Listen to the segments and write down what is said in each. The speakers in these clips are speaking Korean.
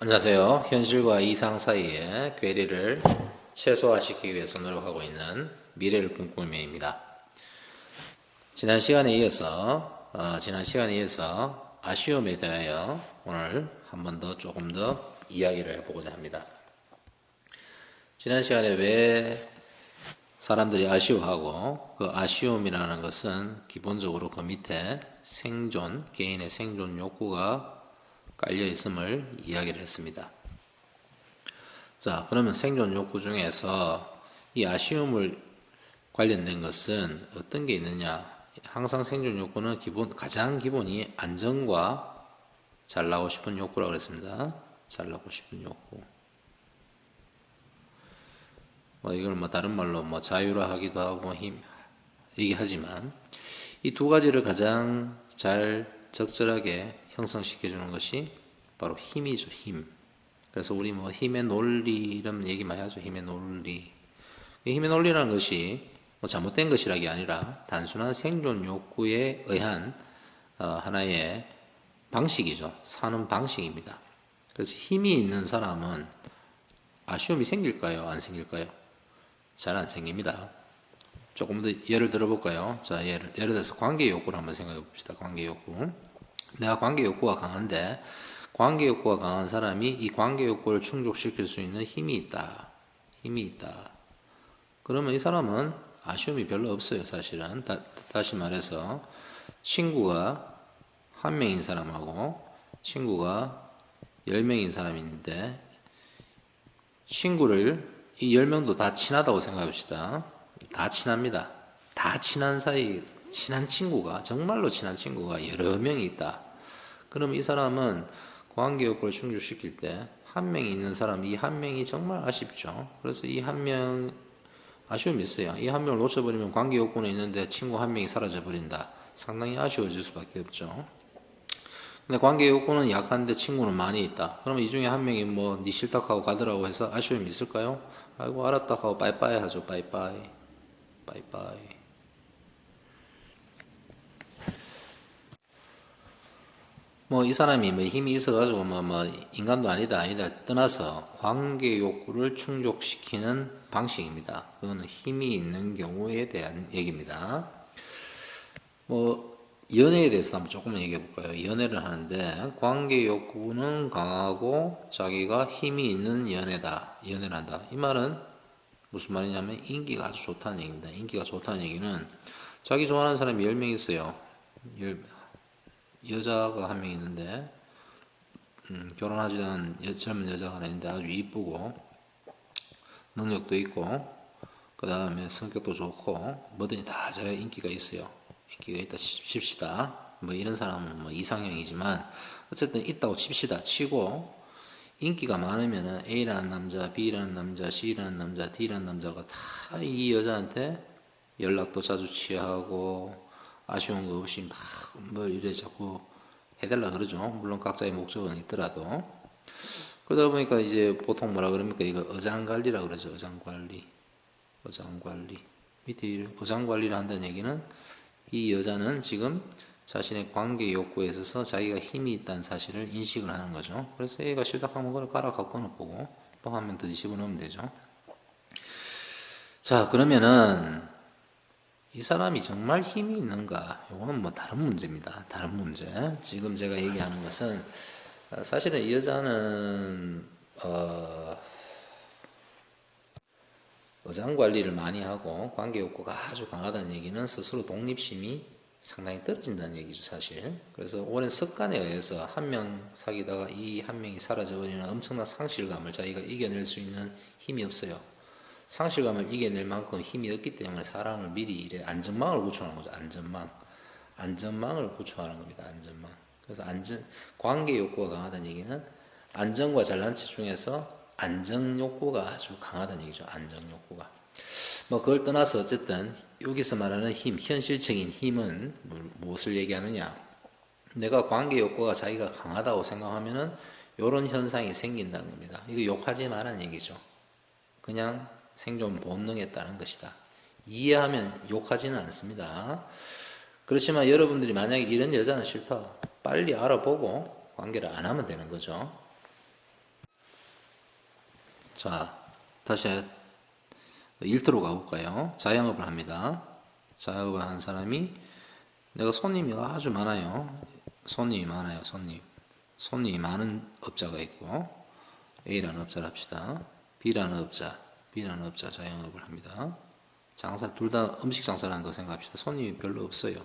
안녕하세요. 현실과 이상 사이의 괴리를 최소화시키기 위해서 노력하고 있는 미래를 꿈꾸며입니다. 지난 시간에 이어서 아쉬움에 대하여 오늘 한 번 더 조금 더 이야기를 해보고자 합니다. 지난 시간에 왜 사람들이 아쉬워하고 그 아쉬움이라는 것은 기본적으로 그 밑에 개인의 생존 욕구가 깔려 있음을 이야기를 했습니다. 자, 그러면 생존 욕구 중에서 이 아쉬움을 관련된 것은 어떤 게 있느냐? 항상 생존 욕구는 가장 기본이 안정과 잘 나고 싶은 욕구라고 그랬습니다. 잘 나고 싶은 욕구. 이걸 다른 말로 자유화하기도 하고 얘기하지만 이 두 가지를 가장 잘 적절하게 형성시켜주는 것이 바로 힘이죠, 힘. 그래서 우리 힘의 논리 이런 얘기 많이 하죠. 힘의 논리. 힘의 논리라는 것이 잘못된 것이라기 아니라 단순한 생존 욕구에 의한 하나의 방식이죠. 사는 방식입니다. 그래서 힘이 있는 사람은 아쉬움이 생길까요? 안 생길까요? 잘 안 생깁니다. 조금 더 예를 들어볼까요? 자, 예를 들어서 관계 욕구를 한번 생각해 봅시다. 관계 욕구. 내가 관계 욕구가 강한데 관계 욕구가 강한 사람이 이 관계 욕구를 충족시킬 수 있는 힘이 있다. 힘이 있다. 그러면 이 사람은 아쉬움이 별로 없어요, 사실은. 다시 말해서 친구가 한 명인 사람하고 친구가 10명인 사람이 있는데 친구를 이 10명도 다 친하다고 생각합시다. 다 친합니다. 다 친한 사이, 정말로 친한 친구가 여러 명이 있다. 그럼 이 사람은 관계 욕구를 충족시킬 때 한 명이 있는 사람, 이 한 명이 정말 아쉽죠. 그래서 이 한 명, 아쉬움이 있어요. 이 한 명을 놓쳐버리면 관계 욕구는 있는데 친구 한 명이 사라져버린다. 상당히 아쉬워질 수밖에 없죠. 근데 관계 욕구는 약한데 친구는 많이 있다. 그러면 이 중에 한 명이 네 싫다 하고 가더라고 해서 아쉬움이 있을까요? 아이고, 알았다 하고 빠이빠이 하죠. 빠이빠이. 빠이빠이. 이 사람이 힘이 있어가지고 인간도 아니다 떠나서 관계 욕구를 충족시키는 방식입니다. 그거는 힘이 있는 경우에 대한 얘기입니다. 연애에 대해서 한번 조금 얘기해 볼까요? 연애를 하는데 관계 욕구는 강하고 자기가 힘이 있는 연애를 한다. 이 말은 무슨 말이냐면 인기가 아주 좋다는 얘기입니다. 인기가 좋다는 얘기는 자기 좋아하는 사람이 10명 있어요. 여자가 한 명 있는데 결혼하지 않은 젊은 여자가 하나 있는데 아주 이쁘고 능력도 있고 그 다음에 성격도 좋고 뭐든지 다 잘해 인기가 있어요. 인기가 있다 칩시다. 이런 사람은 이상형이지만 어쨌든 있다고 치고 인기가 많으면은 A라는 남자, B라는 남자, C라는 남자, D라는 남자가 다 이 여자한테 연락도 자주 취하고 아쉬운 거 없이 이래 자꾸 해달라 그러죠. 물론 각자의 목적은 있더라도. 그러다 보니까 이제 보통 뭐라 그럽니까? 이거 어장관리라 그러죠. 어장관리. 밑에 어장관리를 한다는 얘기는 이 여자는 지금 자신의 관계 욕구에 있어서 자기가 힘이 있다는 사실을 인식을 하는 거죠. 그래서 얘가 싫다 하면 그걸 갖고 보고 또 한 명 더 집어넣으면 되죠. 자, 그러면은 이 사람이 정말 힘이 있는가? 이거는 다른 문제입니다. 다른 문제. 지금 제가 얘기하는 것은 사실은 이 여자는 어장 관리를 많이 하고 관계 욕구가 아주 강하다는 얘기는 스스로 독립심이 상당히 떨어진다는 얘기죠, 사실. 그래서 오랜 습관에 의해서 한 명 사귀다가 이 한 명이 사라져버리는 엄청난 상실감을 자기가 이겨낼 수 있는 힘이 없어요. 상실감을 이겨낼 만큼 힘이 없기 때문에 사람을 미리 이래 안전망을 구축하는 거죠. 안전망을 구축하는 겁니다. 안전망. 그래서 관계 욕구가 강하다는 얘기는 안전과 잘난 체 중에서 안정 욕구가 아주 강하다는 얘기죠. 안정 욕구가. 그걸 떠나서 어쨌든 여기서 말하는 힘, 현실적인 힘은 무엇을 얘기하느냐? 내가 관계 욕구가 자기가 강하다고 생각하면은 이런 현상이 생긴다는 겁니다. 이거 욕하지 말라는 얘기죠. 그냥 생존 본능에 따른 것이다. 이해하면 욕하지는 않습니다. 그렇지만 여러분들이 만약에 이런 여자는 싫다. 빨리 알아보고 관계를 안 하면 되는 거죠. 자, 다시 일터로 가볼까요? 자영업을 합니다. 자영업을 하는 사람이 내가 손님이 아주 많아요. 손님이 많아요. 손님이 많은 업자가 있고 A라는 업자를 합시다. B라는 업자 자영업을 합니다. 장사 둘 다 음식 장사를 한다고 생각합시다. 손님이 별로 없어요.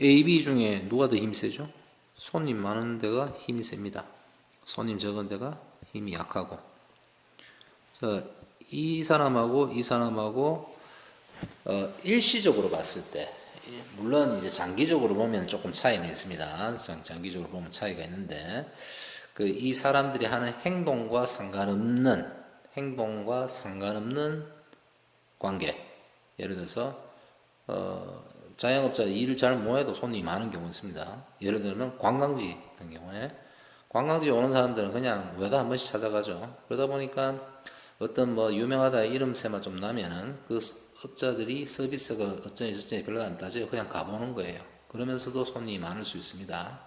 A, B 중에 누가 더 힘이 세죠? 손님 많은 데가 힘이 셉니다. 손님 적은 데가 힘이 약하고. 자, 이 사람하고 일시적으로 봤을 때, 물론 이제 장기적으로 보면 조금 차이는 있습니다. 장기적으로 보면 차이가 있는데, 이 사람들이 하는 행동과 상관없는 관계. 예를 들어서, 자영업자 일을 잘 못해도 손님이 많은 경우가 있습니다. 예를 들면 관광지 같은 경우에, 관광지 오는 사람들은 그냥 외다 한 번씩 찾아가죠. 그러다 보니까 어떤 유명하다 이름새만 좀 나면은 그 업자들이 서비스가 어쩌니 별로 안 따져요. 그냥 가보는 거예요. 그러면서도 손님이 많을 수 있습니다.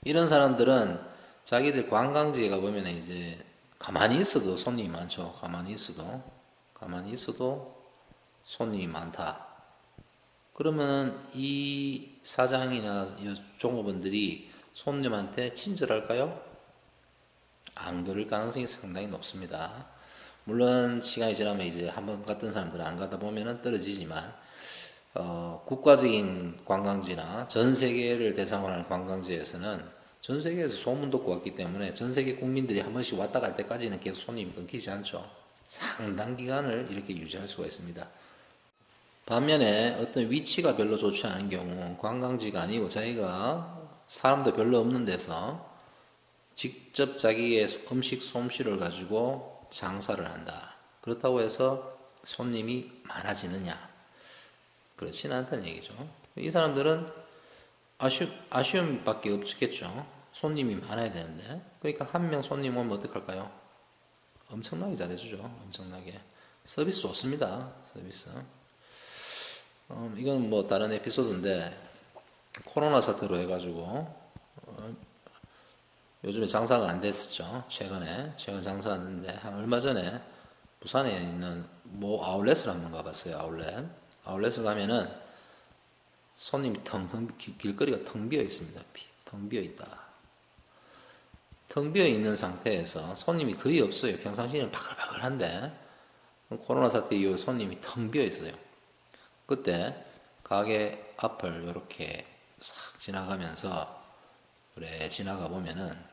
이런 사람들은 자기들 관광지에 가보면 이제 가만히 있어도 손님이 많죠. 가만히 있어도 손님이 많다. 그러면은 이 사장이나 종업원들이 손님한테 친절할까요? 안 그럴 가능성이 상당히 높습니다. 물론 시간이 지나면 이제 한번 갔던 사람들은 안 가다 보면은 떨어지지만 국가적인 관광지나 전 세계를 대상으로 하는 관광지에서는 전 세계에서 소문 듣고 왔기 때문에 전 세계 국민들이 한 번씩 왔다 갈 때까지는 계속 손님이 끊기지 않죠. 상당 기간을 이렇게 유지할 수가 있습니다. 반면에 어떤 위치가 별로 좋지 않은 경우 관광지가 아니고 자기가 사람도 별로 없는 데서 직접 자기의 음식 솜씨를 가지고 장사를 한다. 그렇다고 해서 손님이 많아지느냐? 그렇지는 않다는 얘기죠. 이 사람들은 아쉬움밖에 없겠죠. 손님이 많아야 되는데. 그러니까 한 명 손님 오면 어떡할까요? 엄청나게 잘해주죠. 엄청나게. 서비스 좋습니다. 서비스. 이건 다른 에피소드인데 코로나 사태로 해가지고 요즘에 장사가 안 됐었죠. 최근 장사했는데 얼마 전에 부산에 있는 아울렛을 한번 가봤어요. 아울렛을 가면은 손님이 길거리가 텅 비어 있습니다. 텅 비어 있다. 텅 비어 있는 상태에서 손님이 거의 없어요. 평상시에는 바글바글한데 코로나 사태 이후 손님이 텅 비어 있어요. 그때 가게 앞을 이렇게 싹 지나가면서 그래 지나가 보면은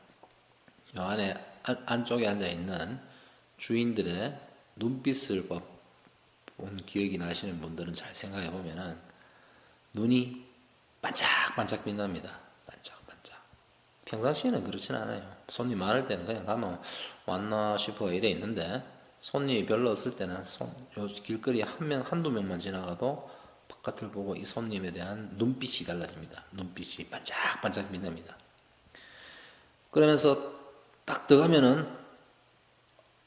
요 안에 안쪽에 앉아 있는 주인들의 눈빛을 본 기억이 나시는 분들은 잘 생각해 보면은 눈이 반짝반짝 빛납니다. 반짝반짝. 평상시에는 그렇진 않아요. 손님 많을 때는 그냥 가면 왔나 싶어 이래 있는데 손님이 별로 없을 때는 요 길거리에 한두 명만 지나가도 바깥을 보고 이 손님에 대한 눈빛이 달라집니다. 눈빛이 반짝반짝 빛납니다. 그러면서 딱 들어가면은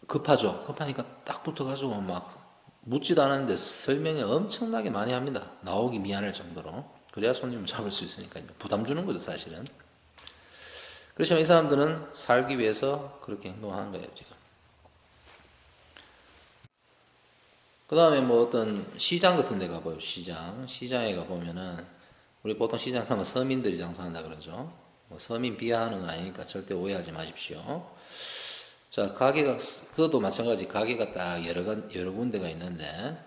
급하죠. 급하니까 딱 붙어가지고 막 묻지도 않았는데 설명이 엄청나게 많이 합니다. 나오기 미안할 정도로. 그래야 손님을 잡을 수 있으니까요. 부담 주는 거죠, 사실은. 그렇지만 이 사람들은 살기 위해서 그렇게 행동하는 거예요, 지금. 그 다음에 어떤 시장 같은 데 가봐요, 시장에 가보면은, 우리 보통 시장 가면 서민들이 장사한다 그러죠. 서민 비하하는 건 아니니까 절대 오해하지 마십시오. 자, 그것도 마찬가지 가게가 딱 여러 군데가 있는데,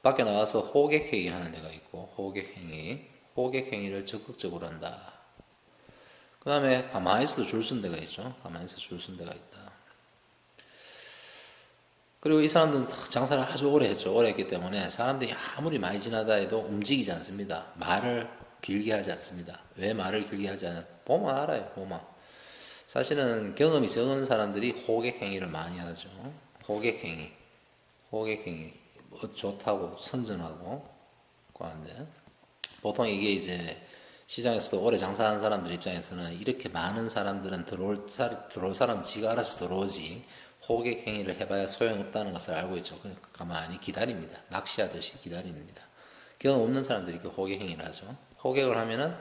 밖에 나와서 호객행위 하는 데가 있고, 호객행위를 적극적으로 한다. 그 다음에 가만히 있어도 줄 쓴 데가 있죠. 가만히 있어도 줄 쓴 데가 있다. 그리고 이 사람들은 장사를 아주 오래 했죠. 오래 했기 때문에 사람들이 아무리 많이 지나다 해도 움직이지 않습니다. 말을 길게 하지 않습니다. 왜 말을 길게 하지 않아요? 보면 알아요. 보면. 사실은 경험이 적은 사람들이 호객행위를 많이 하죠. 호객행위 좋다고 선전하고 하는데 보통 이게 이제 시장에서도 오래 장사하는 사람들 입장에서는 이렇게 많은 사람들은 들어올 사람 지가 알아서 들어오지 호객 행위를 해봐야 소용없다는 것을 알고 있죠. 그러니까 가만히 기다립니다. 낚시하듯이 기다립니다. 경험 없는 사람들이 이렇게 호객 행위를 하죠. 호객을 하면은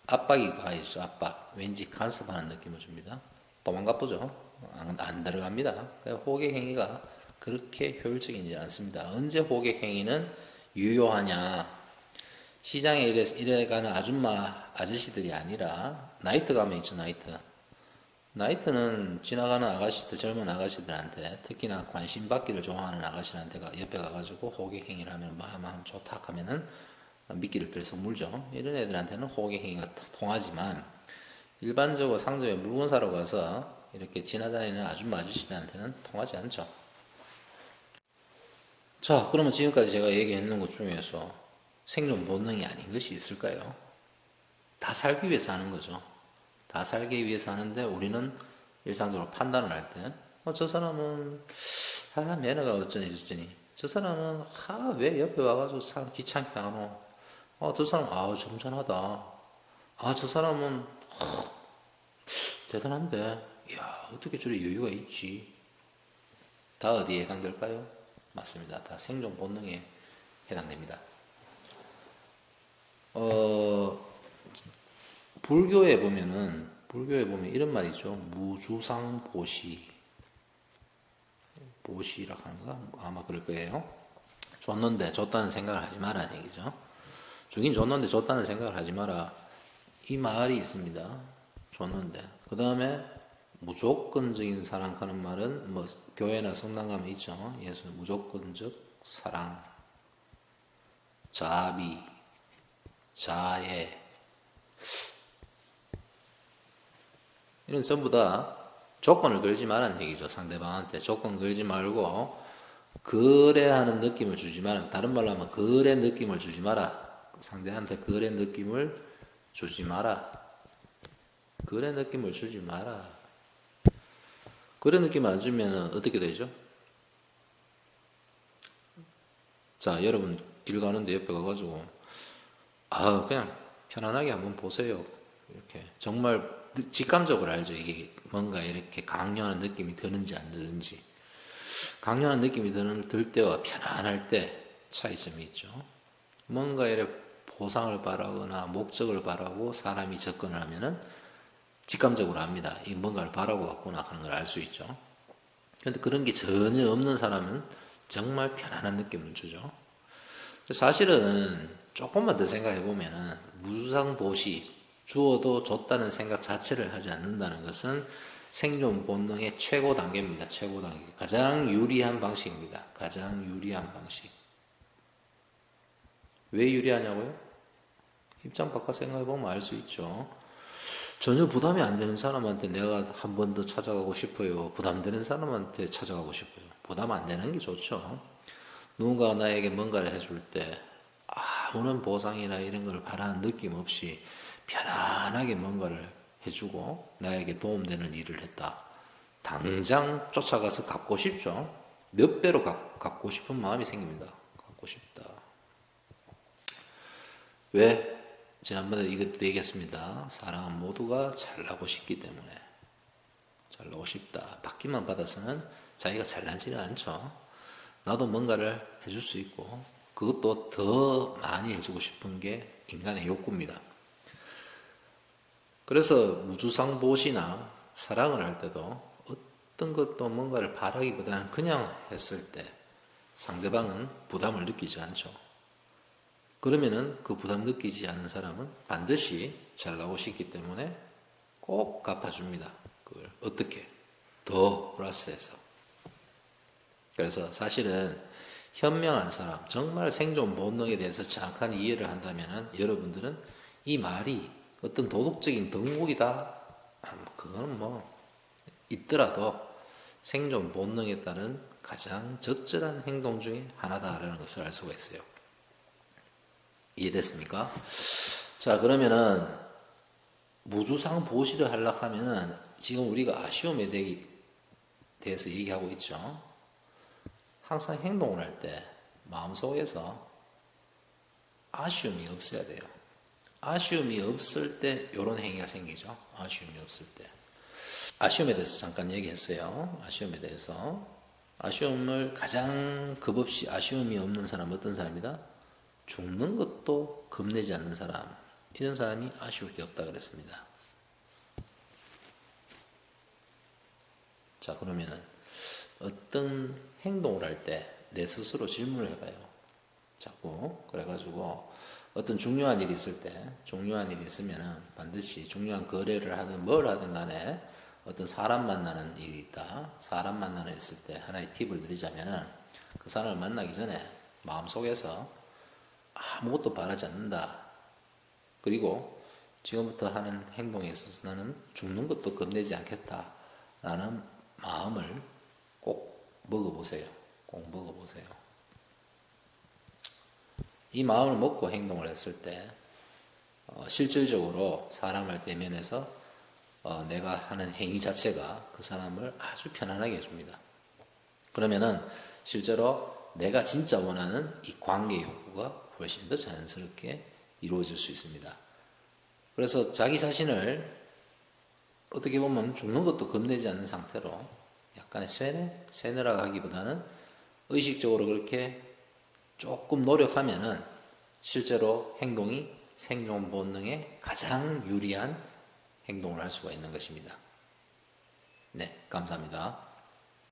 압박이 가해지죠. 압박. 왠지 간섭하는 느낌을 줍니다. 도망가쁘죠. 안 들어갑니다. 호객 행위가 그렇게 효율적이지 않습니다. 언제 호객 행위는 유효하냐? 시장에 이래 가는 아줌마 아저씨들이 아니라 나이트 가면 있죠. 나이트는 지나가는 아가씨들, 젊은 아가씨들한테 특히나 관심 받기를 좋아하는 아가씨한테가 옆에 가가지고 호객 행위를 하면 마음 좋다 하면은 미끼를 들썩 물죠. 이런 애들한테는 호객 행위가 통하지만 일반적으로 상점에 물건 사러 가서 이렇게 지나다니는 아줌마 아저씨들한테는 통하지 않죠. 자, 그러면 지금까지 제가 얘기했는 것 중에서 생존 본능이 아닌 것이 있을까요? 다 살기 위해서 하는 거죠. 다 살기 위해서 하는데 우리는 일상적으로 판단을 할 때, 저 사람은, 매너가 어쩌니 저쩌니. 저 사람은, 왜 옆에 와가지고 사람 귀찮게 안 오. 저 사람, 점잖하다. 저 사람은, 대단한데, 이야, 어떻게 저리 여유가 있지? 다 어디에 해당될까요? 맞습니다. 다 생존 본능에 해당됩니다. 불교에 보면 이런 말이 있죠. 무주상보시. 보시라 하는가? 아마 그럴 거예요. 줬는데 줬다는 생각을 하지 마라 얘기죠. 주긴 줬는데 줬다는 생각을 하지 마라. 이 말이 있습니다. 줬는데. 그 다음에 무조건적인 사랑하는 말은 뭐 교회나 성당 가면 있죠. 예수 무조건적 사랑, 자비, 자애, 이런 전부 다 조건을 걸지 말라는 얘기죠. 상대방한테 조건 걸지 말고 거래하는 느낌을 주지 마라. 다른 말로 하면 거래 느낌을 주지 마라. 상대한테 거래 느낌을 주지 마라. 거래 느낌을 주지 마라. 거래 느낌 안 주면 어떻게 되죠? 자, 여러분 길 가는데 옆에 가가지고 그냥 편안하게 한번 보세요. 이렇게 정말 직감적으로 알죠. 이게 뭔가 이렇게 강요하는 느낌이 드는지 안 드는지. 강요하는 느낌이 들 때와 편안할 때 차이점이 있죠. 뭔가 이렇게 보상을 바라거나 목적을 바라고 사람이 접근을 하면은 직감적으로 압니다. 이 뭔가를 바라고 왔구나 하는 걸 알 수 있죠. 그런데 그런 게 전혀 없는 사람은 정말 편안한 느낌을 주죠. 사실은 조금만 더 생각해 보면은 무주상보시, 주어도 줬다는 생각 자체를 하지 않는다는 것은 생존 본능의 최고 단계입니다. 최고 단계. 가장 유리한 방식입니다. 가장 유리한 방식. 왜 유리하냐고요? 입장 바꿔 생각해 보면 알 수 있죠. 전혀 부담이 안 되는 사람한테 내가 한 번 더 찾아가고 싶어요. 부담되는 사람한테 찾아가고 싶어요. 부담 안 되는 게 좋죠. 누군가 나에게 뭔가를 해줄 때 아무런 보상이나 이런 걸 바라는 느낌 없이 편안하게 뭔가를 해주고 나에게 도움되는 일을 했다. 당장 쫓아가서 갚고 싶죠. 몇 배로 갚고 싶은 마음이 생깁니다. 갚고 싶다. 왜? 지난번에 이것도 얘기했습니다. 사랑은 모두가 잘나고 싶기 때문에. 잘나고 싶다. 받기만 받아서는 자기가 잘나지는 않죠. 나도 뭔가를 해줄 수 있고 그것도 더 많이 해주고 싶은 게 인간의 욕구입니다. 그래서 무주상보시나 사랑을 할 때도 어떤 것도 뭔가를 바라기보다는 그냥 했을 때 상대방은 부담을 느끼지 않죠. 그러면은 그 부담 느끼지 않는 사람은 반드시 잘 나오시기 때문에 꼭 갚아줍니다. 그걸 어떻게? 더 플러스해서. 그래서 사실은 현명한 사람, 정말 생존 본능에 대해서 정확한 이해를 한다면은 여러분들은 이 말이 어떤 도덕적인 덕목이다. 그거는 뭐 있더라도 생존 본능에 따른 가장 적절한 행동 중에 하나다라는 것을 알 수가 있어요. 이해됐습니까? 자, 그러면은 무주상 보시를 하려고 하면은 지금 우리가 아쉬움에 대해서 얘기하고 있죠. 항상 행동을 할 때 마음속에서 아쉬움이 없어야 돼요. 아쉬움이 없을 때 이런 행위가 생기죠. 아쉬움이 없을 때. 아쉬움에 대해서 잠깐 얘기했어요. 아쉬움에 대해서. 아쉬움을 가장 겁없이 아쉬움이 없는 사람 어떤 사람이다? 죽는 것도 겁내지 않는 사람. 이런 사람이 아쉬울 게 없다 그랬습니다. 자, 그러면은 어떤 행동을 할 때 내 스스로 질문을 해봐요. 자꾸. 그래가지고 어떤 중요한 일이 있을 때, 중요한 일이 있으면은 반드시 중요한 거래를 하든 뭘 하든 간에 어떤 사람 만나는 일이 있다. 사람 만나는 일 있을 때 하나의 팁을 드리자면은 그 사람을 만나기 전에 마음속에서 아무것도 바라지 않는다. 그리고 지금부터 하는 행동에 있어서 나는 죽는 것도 겁내지 않겠다. 라는 마음을 꼭 먹어보세요. 꼭 먹어보세요. 이 마음을 먹고 행동을 했을 때 실질적으로 사람을 대면해서 내가 하는 행위 자체가 그 사람을 아주 편안하게 해줍니다. 그러면은 실제로 내가 진짜 원하는 이 관계 욕구가 훨씬 더 자연스럽게 이루어질 수 있습니다. 그래서 자기 자신을 어떻게 보면 죽는 것도 겁내지 않는 상태로 약간의 쇠뇌라고 하기보다는 의식적으로 그렇게 조금 노력하면은 실제로 행동이 생존 본능에 가장 유리한 행동을 할 수가 있는 것입니다. 네, 감사합니다.